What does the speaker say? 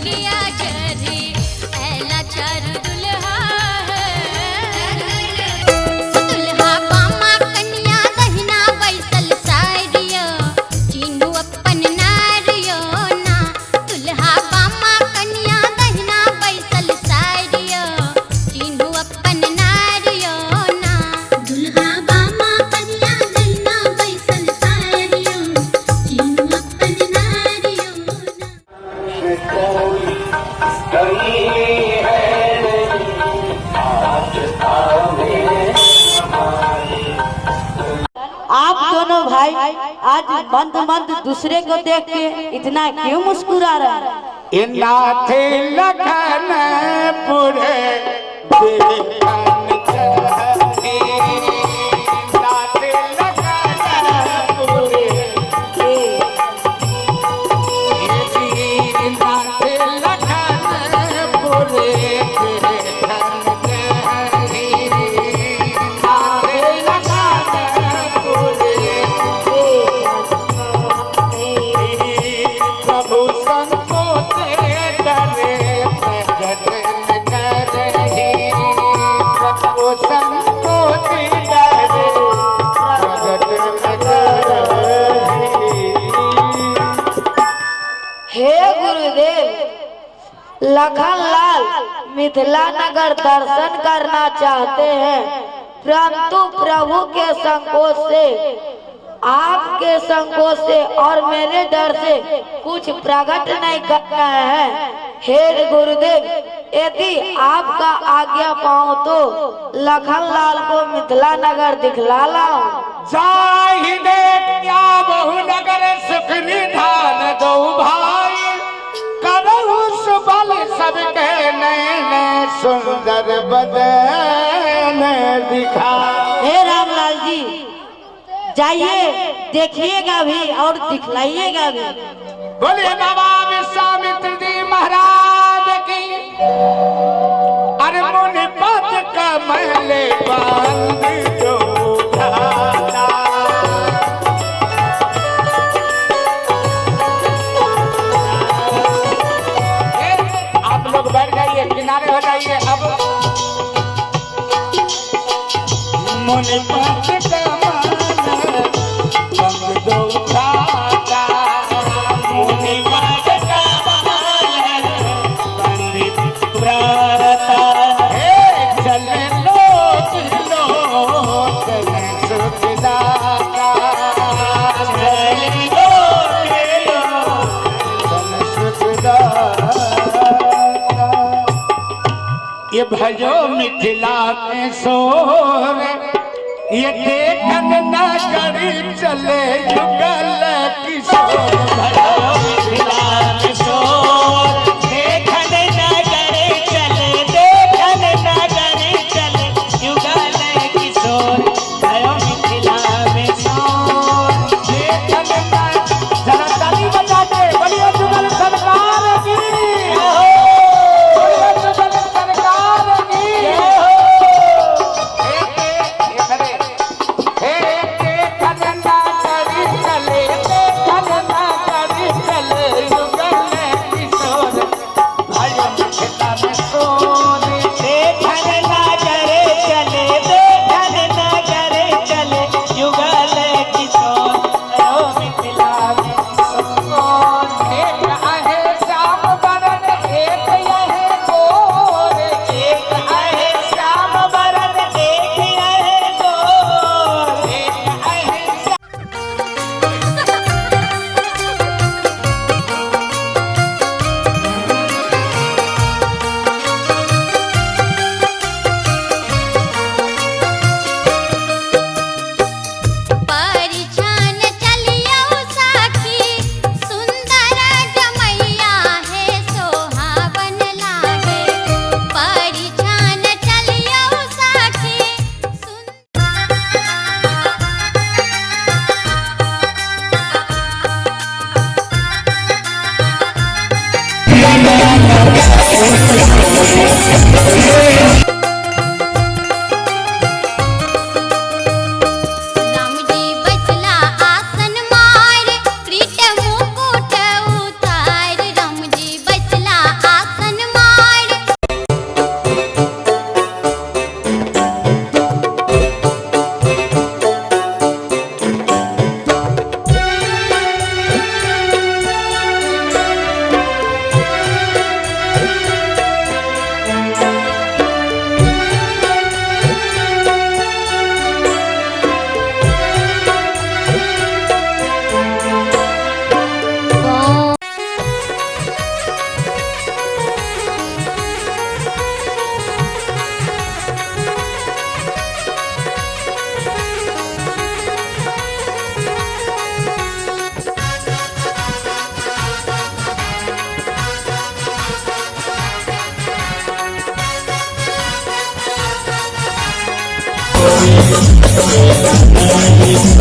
अगिया जरी ऐला चार दुल्हा दुल्हा बामा कन्या दहिना बैसल सारिया चिन्हू अपन नारियो ना दुल्हा बामा कन्या दहिना बैसल सारिया चिन्हू अपन नारियो ना दुल्हा बामा कन्या दहिना बैसल सारिया चिन्हू अपन नारियो आप दोनों भाई आज मंद मंद दूसरे को देख के इतना क्यों मुस्कुरा रहे हैं? इनाथ लखन पुरे लखनलाल मिथिला नगर दर्शन करना चाहते हैं, परंतु प्रभु के संकोच से, आपके संकोच से और मेरे डर से कुछ प्रकट नहीं कर रहे हैं। हे गुरुदेव, यदि आपका आज्ञा पाऊं तो लखनलाल को मिथिला नगर दिखला लाऊं। जाहिदे क्या बहु नगर सुख निधान दो भाई करहु सुबल सबके नैने सुंदर बदन दिखा। हे रामलाल जी, जाइए देखिएगा भी और दिखलाइएगा भी। बोलिए बाबा विश्वामित्र जी महाराज की। अरे मुनि पद कमल बंद जो उठाता। आप लोग बैठ जाइए, किनारे हो जाइए। अब मुनि पद कमल बंद जो उठाता। मुनि पद कमल बंद उठाता। चले लोक लोक में सुखदाता। चले लोक लोक में सुखदाता। ये भजो मिथिला में सोर, ये देखन न करी चले युगल किशोर। भजो मिथिला में सोर, देखन न करे चले, देखन न करे चले युगल किशोर। भजो मिथिला में सोर, देखन न। जरा ताली बजा के बोलिए जुगल सरकार की। बोलिए जुगल सरकार की। रामजी बचला Oh,